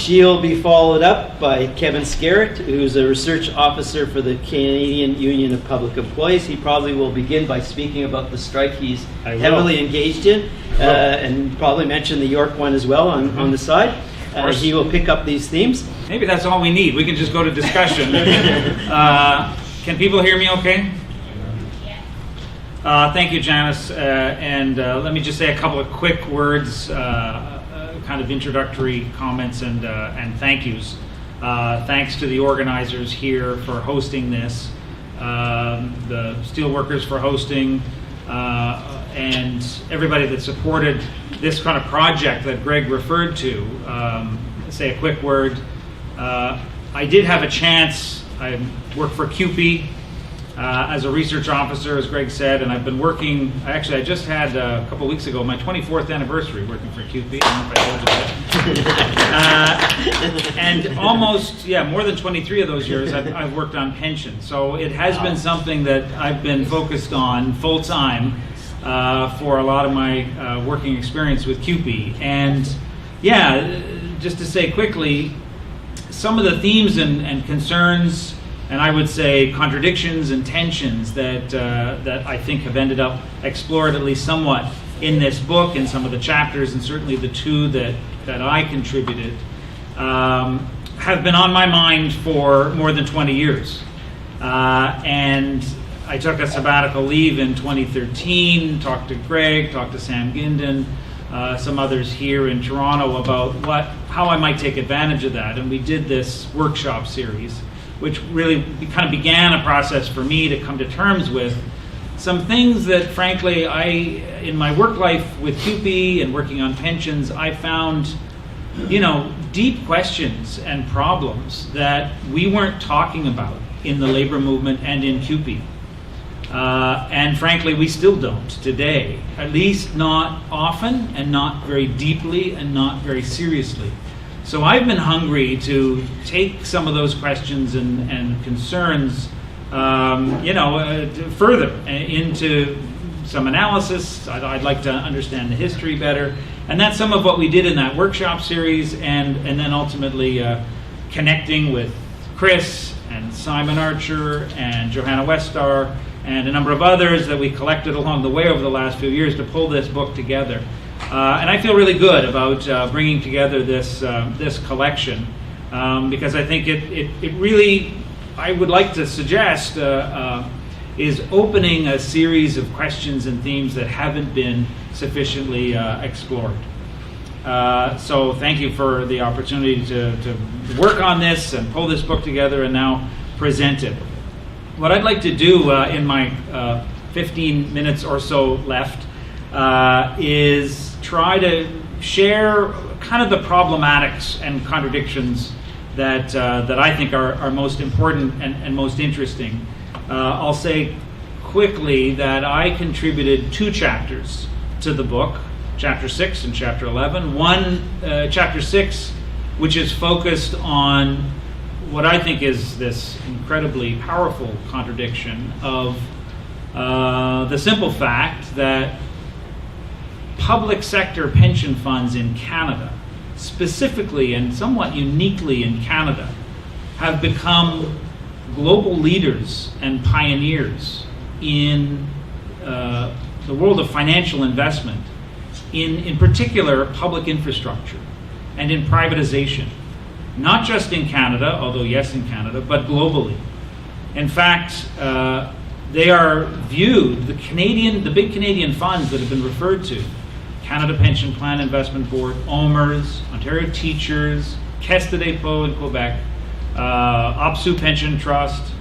She'll be followed up by Kevin Skerrett, who's a research officer for the Canadian Union of Public Employees. He probably will begin by speaking about the strike he's heavily engaged in, and probably mention the York one as well on the side. He will pick up these themes. Maybe that's all we need. We can just go to discussion. Can people hear me okay? Thank you, Janice. And let me just say a couple of quick words, kind of introductory comments and thank yous. Thanks to the organizers here for hosting this, the steelworkers for hosting, and everybody that supported this kind of project that Greg referred to. Say a quick word. I did have a chance. I work for CUPE as a research officer, as Greg said, and I've been working. Actually, I just had a couple weeks ago my 24th anniversary working for CUPE. I don't know if I told you that. And almost, more than 23 of those years, I've worked on pensions. So it has been something that I've been focused on full time for a lot of my working experience with CUPE. And just to say quickly, some of the themes and concerns, and I would say contradictions and tensions that I think have ended up explored at least somewhat in this book, in some of the chapters, and certainly the two that I contributed, have been on my mind for more than 20 years. And I took a sabbatical leave in 2013, talked to Greg, talked to Sam Ginden, some others here in Toronto about how I might take advantage of that. And we did this workshop series, which really kind of began a process for me to come to terms with some things that, frankly, in my work life with CUPE and working on pensions, I found, deep questions and problems that we weren't talking about in the labor movement and in CUPE. And frankly, we still don't today, at least not often and not very deeply and not very seriously. So I've been hungry to take some of those questions and concerns, further into some analysis. I'd like to understand the history better. And that's some of what we did in that workshop series, and then ultimately connecting with Chris and Simon Archer and Johanna Westar and a number of others that we collected along the way over the last few years to pull this book together. And I feel really good about bringing together this collection because I think it really, I would like to suggest, is opening a series of questions and themes that haven't been sufficiently explored. So thank you for the opportunity to work on this and pull this book together and now present it. What I'd like to do in my 15 minutes or so left is try to share kind of the problematics and contradictions that I think are most important and most interesting. I'll say quickly that I contributed 2 chapters to the book, Chapter 6 and Chapter 11. One, Chapter 6, which is focused on what I think is this incredibly powerful contradiction of the simple fact that public sector pension funds in Canada, specifically and somewhat uniquely in Canada, have become global leaders and pioneers in the world of financial investment, in particular public infrastructure and in privatization. Not just in Canada, although yes in Canada, but globally. In fact, they are viewed, the big Canadian funds that have been referred to, Canada Pension Plan Investment Board, OMERS, Ontario Teachers, Caisse de dépôt in Quebec, OPSU Pension Trust,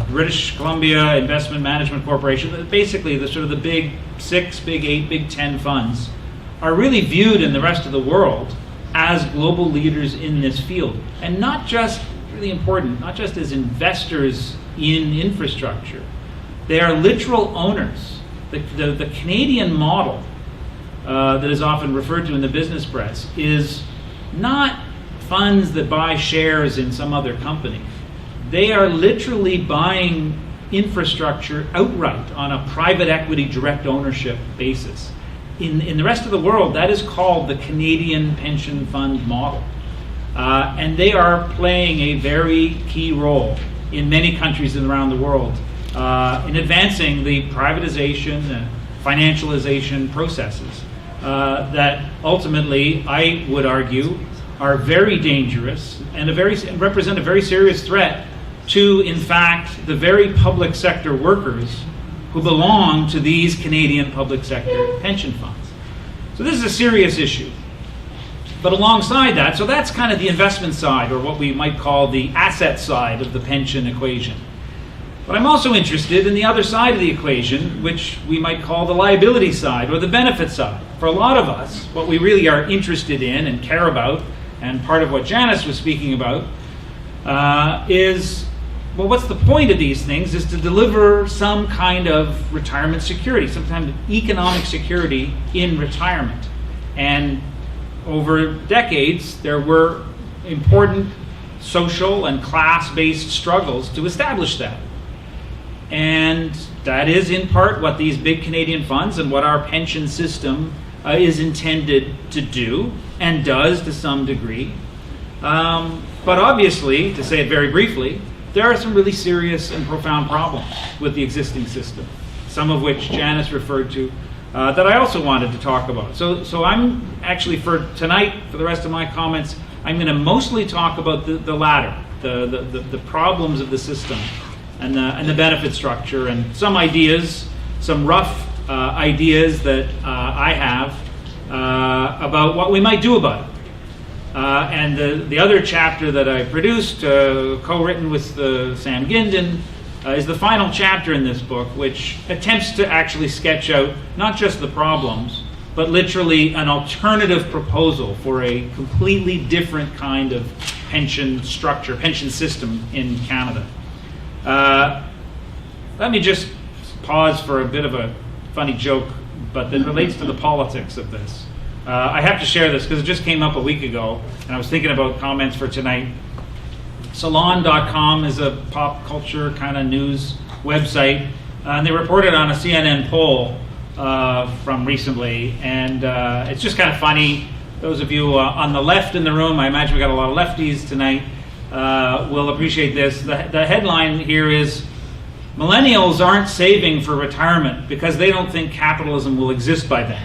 British Columbia Investment Management Corporation, basically the sort of the big 6, big 8, big 10 funds are really viewed in the rest of the world as global leaders in this field. And not just, really important, not just as investors in infrastructure, they are literal owners. The Canadian model that is often referred to in the business press is not funds that buy shares in some other company. They are literally buying infrastructure outright on a private equity direct ownership basis. In the rest of the world, that is called the Canadian pension fund model. And they are playing a very key role in many countries around the world in advancing the privatization, financialization processes that ultimately, I would argue, are very dangerous and represent a very serious threat to, in fact, the very public sector workers who belong to these Canadian public sector pension funds. So this is a serious issue. But alongside that, so that's kind of the investment side, or what we might call the asset side of the pension equation. But I'm also interested in the other side of the equation, which we might call the liability side, or the benefit side. For a lot of us, what we really are interested in and care about, and part of what Janice was speaking about, is, well, what's the point of these things? Is to deliver some kind of retirement security, some kind of economic security in retirement. And over decades, there were important social and class-based struggles to establish that. And that is in part what these big Canadian funds and what our pension system is intended to do, and does to some degree. But obviously, to say it very briefly, there are some really serious and profound problems with the existing system, some of which Janice referred to, that I also wanted to talk about. So I'm actually, for tonight, for the rest of my comments, I'm going to mostly talk about the latter, the problems of the system and the benefit structure, and some ideas, some rough ideas that I have about what we might do about it. And the other chapter that I produced, co-written with Sam Gindin, is the final chapter in this book, which attempts to actually sketch out not just the problems, but literally an alternative proposal for a completely different kind of pension structure, pension system in Canada. Let me just pause for a bit of a funny joke, but that relates to the politics of this. I have to share this because it just came up a week ago, and I was thinking about comments for tonight. Salon.com is a pop culture kind of news website, and they reported on a CNN poll from recently, and it's just kind of funny. Those of you on the left in the room, I imagine we got a lot of lefties tonight, will appreciate this. The headline here is, "Millennials aren't saving for retirement because they don't think capitalism will exist by then."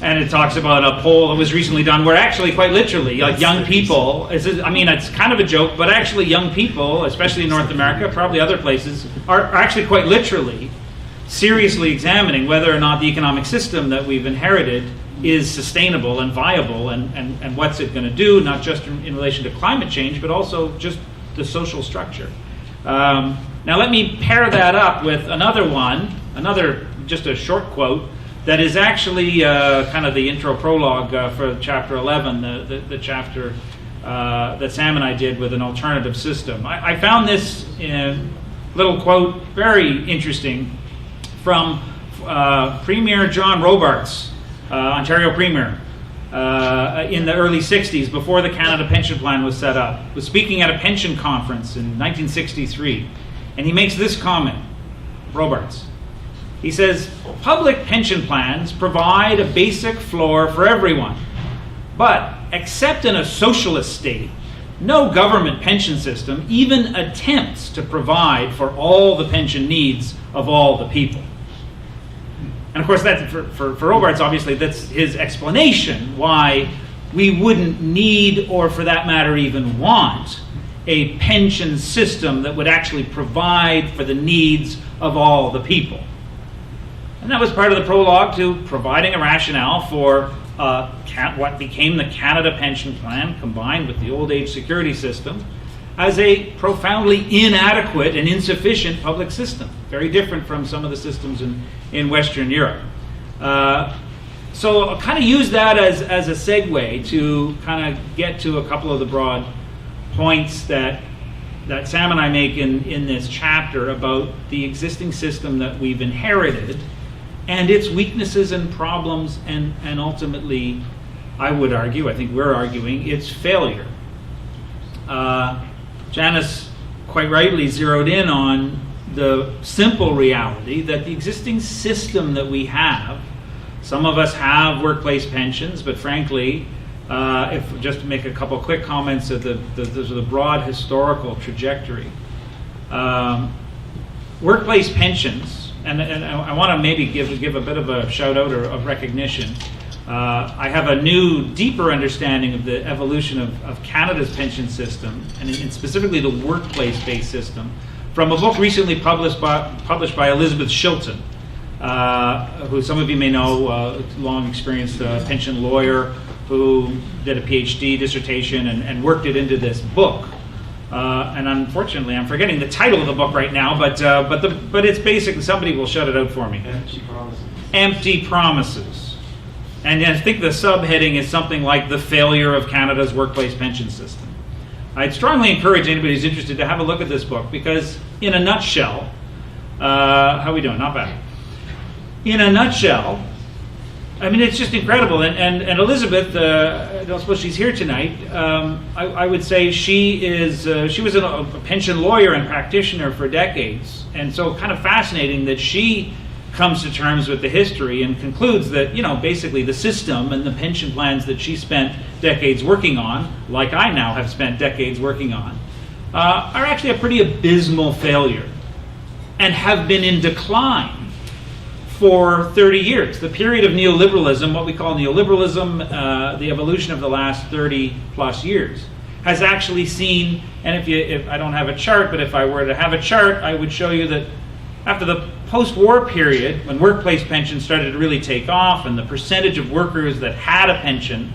And it talks about a poll that was recently done where actually, quite literally, like young people, it's kind of a joke, but actually young people, especially in North America, probably other places, are actually quite literally seriously examining whether or not the economic system that we've inherited is sustainable and viable, and what's it going to do, not just in relation to climate change, but also just the social structure. Now let me pair that up with another just a short quote that is actually kind of the intro prologue for chapter 11, the chapter that Sam and I did with an alternative system. I found this little quote very interesting from Premier John Robarts, Ontario Premier, in the early 60s, before the Canada Pension Plan was set up. He was speaking at a pension conference in 1963, and he makes this comment, Robarts. He says, "Public pension plans provide a basic floor for everyone, but except in a socialist state, no government pension system even attempts to provide for all the pension needs of all the people." And of course, that's for Robarts, obviously, that's his explanation why we wouldn't need, or for that matter even want, a pension system that would actually provide for the needs of all the people. And that was part of the prologue to providing a rationale for what became the Canada Pension Plan, combined with the old age security system, as a profoundly inadequate and insufficient public system, very different from some of the systems in Western Europe. So I'll kind of use that as a segue to kind of get to a couple of the broad points that Sam and I make in this chapter about the existing system that we've inherited and its weaknesses and problems, and ultimately, I would argue, I think we're arguing, its failure. Janice quite rightly zeroed in on the simple reality that the existing system that we have, some of us have workplace pensions, but frankly, If just to make a couple quick comments of the broad historical trajectory. Workplace pensions, and I want to maybe give a bit of a shout out or of recognition. I have a new, deeper understanding of the evolution of Canada's pension system, and specifically the workplace-based system, from a book recently published by Elizabeth Shilton, who some of you may know, long experienced pension lawyer who did a PhD dissertation and worked it into this book. And unfortunately, I'm forgetting the title of the book right now, but it's basically, somebody will shut it out for me. Empty Promises. Empty Promises. And I think the subheading is something like the failure of Canada's workplace pension system. I'd strongly encourage anybody who's interested to have a look at this book, because in a nutshell, how are we doing? Not bad. In a nutshell, I mean, it's just incredible. And Elizabeth, I don't suppose she's here tonight. I would say she was a pension lawyer and practitioner for decades, and so kind of fascinating that she comes to terms with the history and concludes that, basically the system and the pension plans that she spent decades working on, like I now have spent decades working on, are actually a pretty abysmal failure and have been in decline for 30 years. The period of neoliberalism, what we call neoliberalism, the evolution of the last 30 plus years, has actually seen, and if I don't have a chart, but if I were to have a chart, I would show you that after the post-war period, when workplace pensions started to really take off and the percentage of workers that had a pension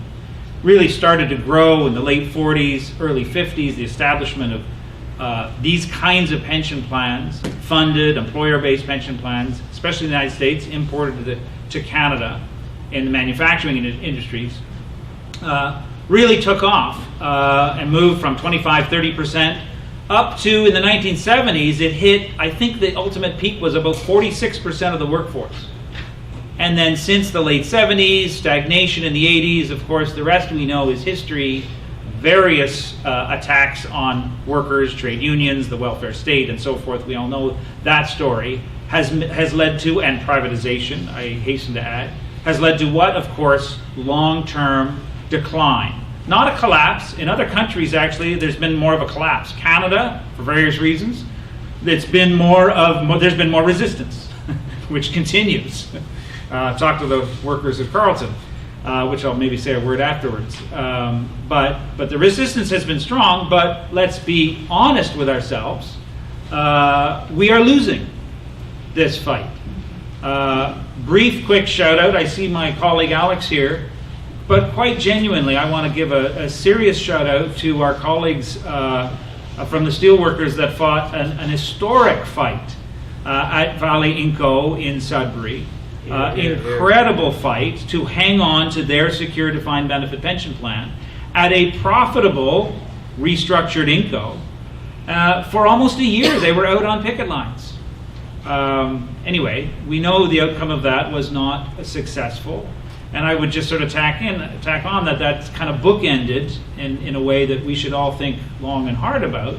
really started to grow in the late 40s, early 50s, the establishment of these kinds of pension plans, funded, employer-based pension plans, especially in the United States, imported to Canada in the manufacturing industries, really took off and moved from 25-30% up to, in the 1970s, it hit, I think the ultimate peak was about 46% of the workforce. And then since the late 70s, stagnation in the 80s, of course, the rest we know is history, various attacks on workers, trade unions, the welfare state, and so forth. We all know that story has led to, and privatization, I hasten to add, has led to what, of course, long-term decline. Not a collapse. In other countries, actually, there's been more of a collapse. Canada, for various reasons, there's been more resistance, which continues. Talk to the workers at Carleton, which I'll maybe say a word afterwards. But the resistance has been strong. But let's be honest with ourselves. We are losing this fight. Brief, quick shout out. I see my colleague Alex here. But quite genuinely, I want to give a serious shout out to our colleagues from the steelworkers that fought an historic fight at Valley Inco in Sudbury. Incredible fight to hang on to their secure defined benefit pension plan at a profitable restructured Inco. For almost a year, they were out on picket lines. Anyway, we know the outcome of that was not successful. And I would just sort of tack on that's kind of bookended in a way that we should all think long and hard about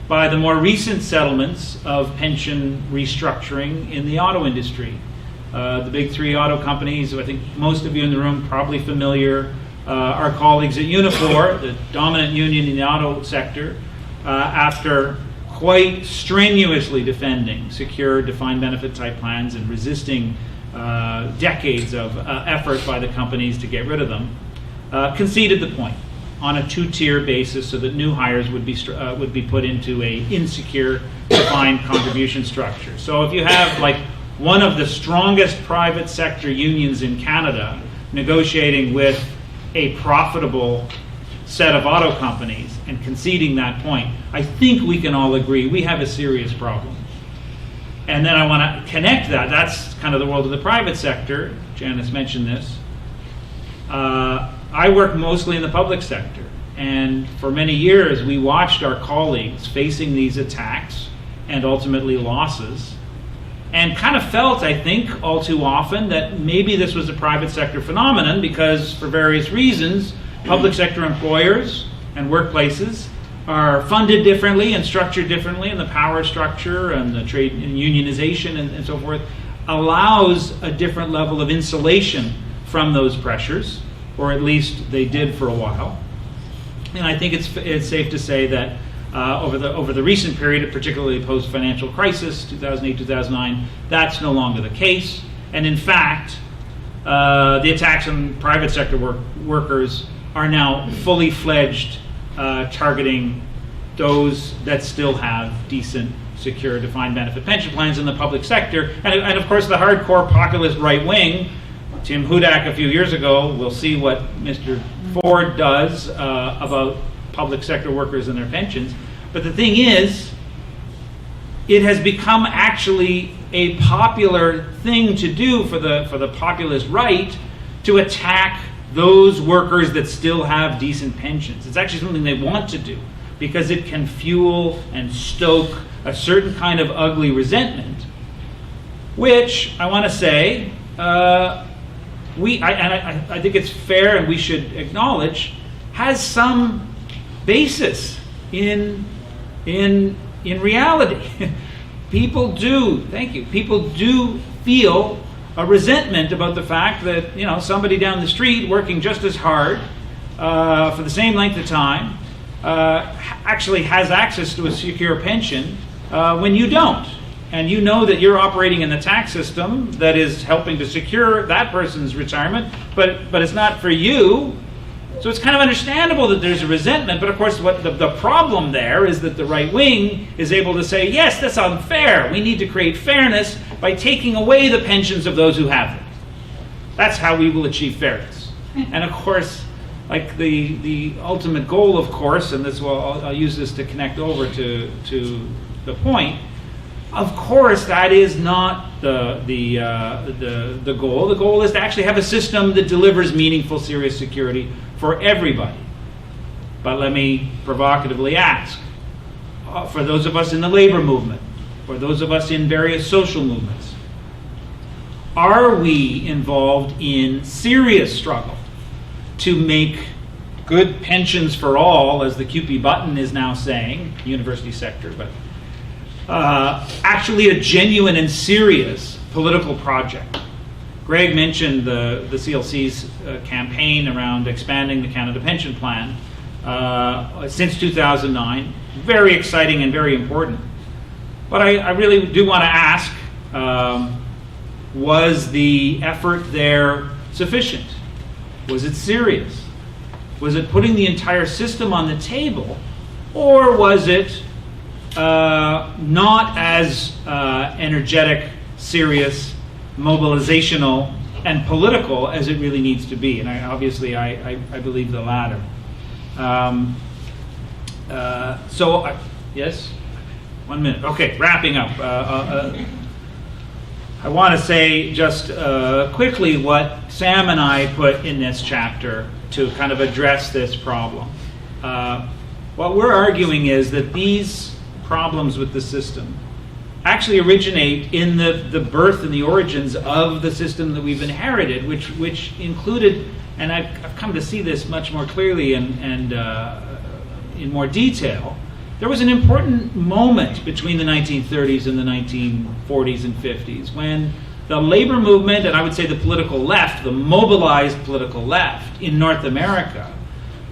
by the more recent settlements of pension restructuring in the auto industry. The big three auto companies, I think most of you in the room probably familiar, our colleagues at Unifor, the dominant union in the auto sector, after quite strenuously defending secure defined benefit type plans and resisting decades of effort by the companies to get rid of them, conceded the point on a two-tier basis so that new hires would be put into a insecure defined contribution structure. So if you have like one of the strongest private sector unions in Canada negotiating with a profitable set of auto companies and conceding that point, I think we can all agree we have a serious problem. And then I want to connect that. That's kind of the world of the private sector. Janice mentioned this. I work mostly in the public sector. And for many years, we watched our colleagues facing these attacks and ultimately losses, and kind of felt, I think, all too often that maybe this was a private sector phenomenon because, for various reasons, public sector employers and workplaces are funded differently and structured differently, and the power structure and the trade and unionization and so forth allows a different level of insulation from those pressures. or at least they did for a while. And I think it's safe to say that over the recent period, particularly post-financial crisis, 2008, 2009, that's no longer the case. And in fact, the attacks on private sector workers are now fully fledged, targeting those that still have decent, secure, defined benefit pension plans in the public sector. And of course, the hardcore populist right wing, Tim Hudak a few years ago, we'll see what Mr. Ford does about public sector workers and their pensions. But the thing is, it has become actually a popular thing to do for the populist right to attack those workers that still have decent pensions. It's actually something they want to do because it can fuel and stoke a certain kind of ugly resentment, which I want to say, I think it's fair and we should acknowledge, has some basis in reality. People do feel a resentment about the fact that somebody down the street working just as hard for the same length of time actually has access to a secure pension when you don't. And you know that you're operating in the tax system that is helping to secure that person's retirement, but it's not for you. So it's kind of understandable that there's a resentment, but of course what the problem there is that the right wing is able to say, yes, that's unfair. We need to create fairness by taking away the pensions of those who have them. That's how we will achieve fairness. And of course, like the ultimate goal, of course, and I'll use this to connect over to the point. Of course, that is not the goal. The goal is to actually have a system that delivers meaningful, serious security for everybody. But let me provocatively ask, for those of us in the labor movement, for those of us in various social movements, are we involved in serious struggle to make good pensions for all, as the QP Button is now saying, university sector, but actually a genuine and serious political project? Greg mentioned the CLC's campaign around expanding the Canada Pension Plan since 2009. Very exciting and very important. But I really do want to ask, was the effort there sufficient? Was it serious? Was it putting the entire system on the table? Or was it not as energetic, serious, mobilizational, and political as it really needs to be? And I believe the latter. Yes? 1 minute. Okay, wrapping up. I want to say just quickly what Sam and I put in this chapter to kind of address this problem. What we're arguing is that these problems with the system actually originate in the birth and the origins of the system that we've inherited, which included, and I've come to see this much more clearly and in more detail, there was an important moment between the 1930s and the 1940s and 50s when the labor movement, and I would say the political left, the mobilized political left in North America,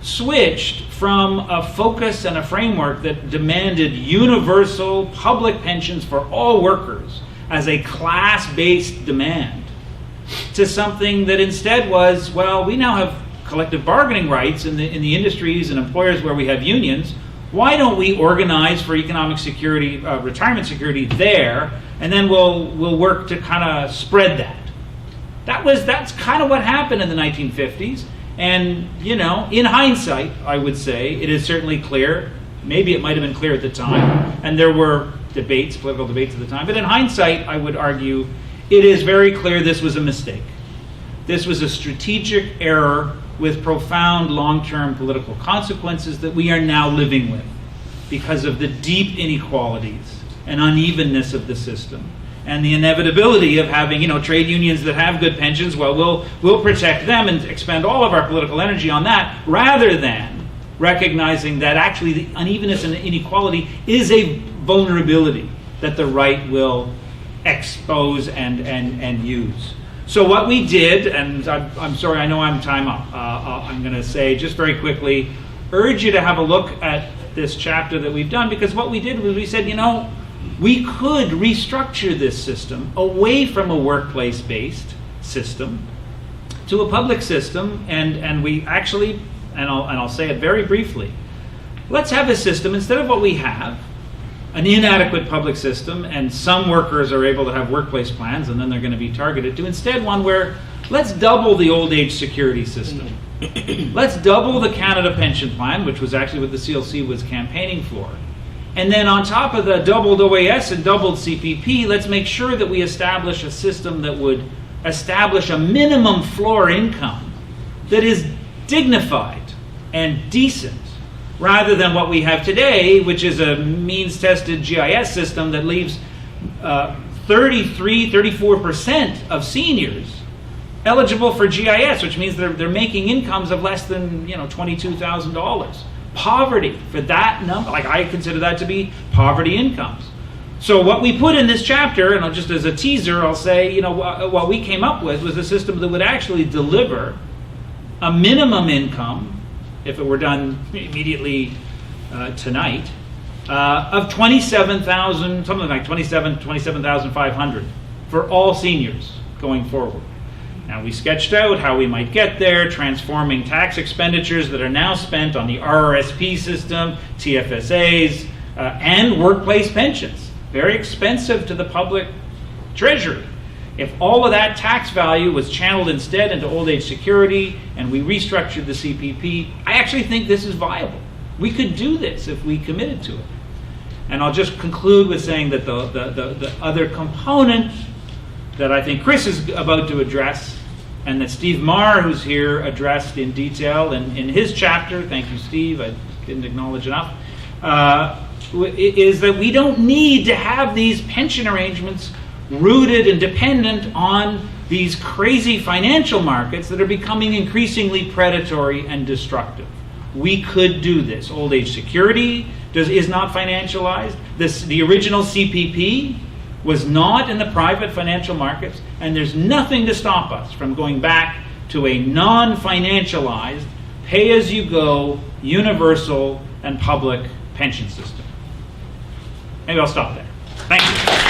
switched from a focus and a framework that demanded universal public pensions for all workers as a class-based demand to something that instead was, well, we now have collective bargaining rights in the industries and employers where we have unions. Why don't we organize for economic security, retirement security there, and then we'll work to kind of spread that. That's kind of what happened in the 1950s. And, in hindsight, I would say, it is certainly clear, maybe it might have been clear at the time, and there were political debates at the time, but in hindsight, I would argue, it is very clear this was a mistake. This was a strategic error with profound long-term political consequences that we are now living with because of the deep inequalities and unevenness of the system. And the inevitability of having, trade unions that have good pensions, well, we'll protect them and expend all of our political energy on that, rather than recognizing that actually the unevenness and inequality is a vulnerability that the right will expose and use. So what we did, and I'm sorry, I know I'm time up. I'm going to say just very quickly, urge you to have a look at this chapter that we've done, because what we did was we said, we could restructure this system away from a workplace-based system to a public system, and we actually, and I'll say it very briefly, let's have a system, instead of what we have, an inadequate public system, and some workers are able to have workplace plans, and then they're going to be targeted, to instead one where let's double the old age security system. Let's double the Canada Pension Plan, which was actually what the CLC was campaigning for. And then on top of the doubled OAS and doubled CPP, let's make sure that we establish a system that would establish a minimum floor income that is dignified and decent, rather than what we have today, which is a means-tested GIS system that leaves 34% of seniors eligible for GIS, which means they're making incomes of less than $22,000. Poverty for that number, like I consider that to be poverty incomes. So what we put in this chapter, and just as a teaser, I'll say, what we came up with was a system that would actually deliver a minimum income, if it were done immediately tonight, of 27,000, something like 27,500 for all seniors going forward. Now, we sketched out how we might get there, transforming tax expenditures that are now spent on the RRSP system, TFSAs, and workplace pensions. Very expensive to the public treasury. If all of that tax value was channeled instead into old age security and we restructured the CPP, I actually think this is viable. We could do this if we committed to it. And I'll just conclude with saying that the other component that I think Chris is about to address, and that Steve Marr, who's here, addressed in detail in his chapter, thank you, Steve, I didn't acknowledge enough, is that we don't need to have these pension arrangements rooted and dependent on these crazy financial markets that are becoming increasingly predatory and destructive. We could do this. Old age security is not financialized. The original CPP was not in the private financial markets, and there's nothing to stop us from going back to a non-financialized, pay-as-you-go, universal and public pension system. Maybe I'll stop there. Thank you.